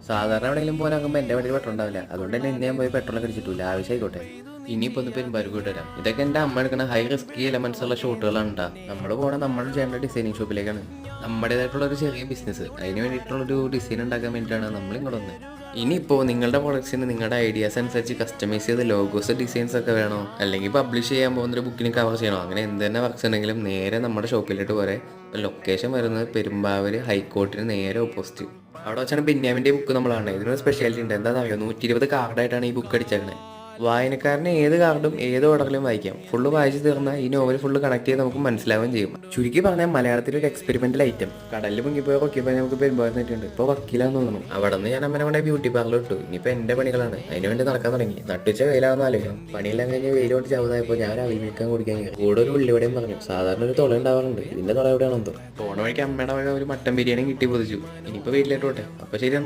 സാധാരണ എവിടെയെങ്കിലും പോകാനാകുമ്പോൾ എൻ്റെ വണ്ടി പെട്രോൾ ഉണ്ടാവില്ല. അതുകൊണ്ട് തന്നെ ഇന്ന് ഞാൻ പോയി പെട്രോളൊക്കെ അടിച്ചിട്ടില്ല. ആവശ്യമായിക്കോട്ടെ. ഇനിയിപ്പോൾ ഒന്ന് പെരുമ്പാവൂർക്ക് വിട്ട് വരാം. ഇതൊക്കെ എൻ്റെ അമ്മ എടുക്കുന്ന ഹൈ റിസ്കി എലമെന്റ്സ് ഉള്ള ഷൂട്ടുകളാണ് ഉണ്ടാ. നമ്മൾ പോകണ നമ്മൾ ചെയ്യേണ്ട ഡിസൈനിങ് ഷോപ്പിലേക്കാണ്. നമ്മുടേതായിട്ടുള്ള ഒരു ചെറിയ ബിസിനസ്, അതിന് വേണ്ടിയിട്ടുള്ളൊരു ഡിസൈൻ ഉണ്ടാക്കാൻ വേണ്ടിയിട്ടാണ് നമ്മൾ ഇങ്ങോട്ട് വന്നത്. ഇനിയിപ്പോൾ നിങ്ങളുടെ പ്രൊഡക്ട്സിന് നിങ്ങളുടെ ഐഡിയാസ് അനുസരിച്ച് കസ്റ്റമൈസ് ചെയ്ത് ലോഗോസ് ഡിസൈൻസ് ഒക്കെ വേണോ, അല്ലെങ്കിൽ പബ്ലിഷ് ചെയ്യാൻ പോകുന്നൊരു ബുക്കിന് കവർ ചെയ്യണോ, അങ്ങനെ എന്ത് തന്നെ വർക്ക്സ് ഉണ്ടെങ്കിലും നേരെ നമ്മുടെ ഷോപ്പിലോട്ട് പോരെ. ലൊക്കേഷൻ വരുന്നത് പെരുമ്പാവൂർ ഹൈക്കോർട്ടിന് നേരെ ഓപ്പോസിറ്റ്. അവിടെ വെച്ചാണ് ബെന്യാമിൻ്റെ ബുക്ക് നമ്മൾ കാണുന്നത്. ഇതിനൊരു സ്പെഷ്യാലിറ്റി ഉണ്ട്. എന്താണെന്ന് അറിയോ, 120 കാർഡായിട്ടാണ് ഈ ബുക്ക് അടിച്ചേക്കണത്. വായനക്കാരന് ഏത് കാർഡും ഏത് ഓർഡറിലും വായിക്കാം. ഫുള്ള് വായിച്ച് തീർന്നാൽ ഈ നോവൽ ഫുള്ള് കണക്ട് ചെയ്ത് നമുക്ക് മനസ്സിലാവുകയും ചെയ്യും. ചുരുക്കി പറഞ്ഞാൽ മലയാളത്തിൽ ഒരു എക്സ്പെരിമെന്റൽ ഐറ്റം. കടലിൽ മുങ്ങിപ്പോയ വക്കീൽ നമുക്ക് പെരുമ്പാറുന്നിട്ടുണ്ട്. ഇപ്പോൾ വക്കീലാന്ന് തോന്നുന്നു. അവിടെ നിന്ന് ഞാൻ അമ്മനെ കൊണ്ട് ബ്യൂട്ടി പാർലർ ഇട്ടു. ഇനിയിപ്പോൾ എൻ്റെ പണികളാണ്. അതിന് വേണ്ടി നടക്കാൻ തുടങ്ങി. നട്ടുച്ച വെയിലാണെന്ന് ആലോചിക്കണം. പണിയെല്ലാം കഴിഞ്ഞ് വെയിൽ കൊണ്ട് ചാവുന്നതായപ്പോൾ ഞാൻ അവിമിക്കാൻ കുടിക്കാൻ കയറി. കൂടെ ഒരു ഉള്ളിവിടെയും പറഞ്ഞു. സാധാരണ ഒരു തുള ഉണ്ടാവാറുണ്ട്. ഇതിൻ്റെ തുള എവിടെയാണെന്തോ. പോണ വഴിക്ക് അമ്മയുടെ വക ഒരു മട്ടൻ ബിരിയാണി കിട്ടി പൊതിച്ചു. ഇനിയിപ്പോൾ വീട്ടിലേക്ക് പോട്ടെ. അപ്പോൾ ശരി.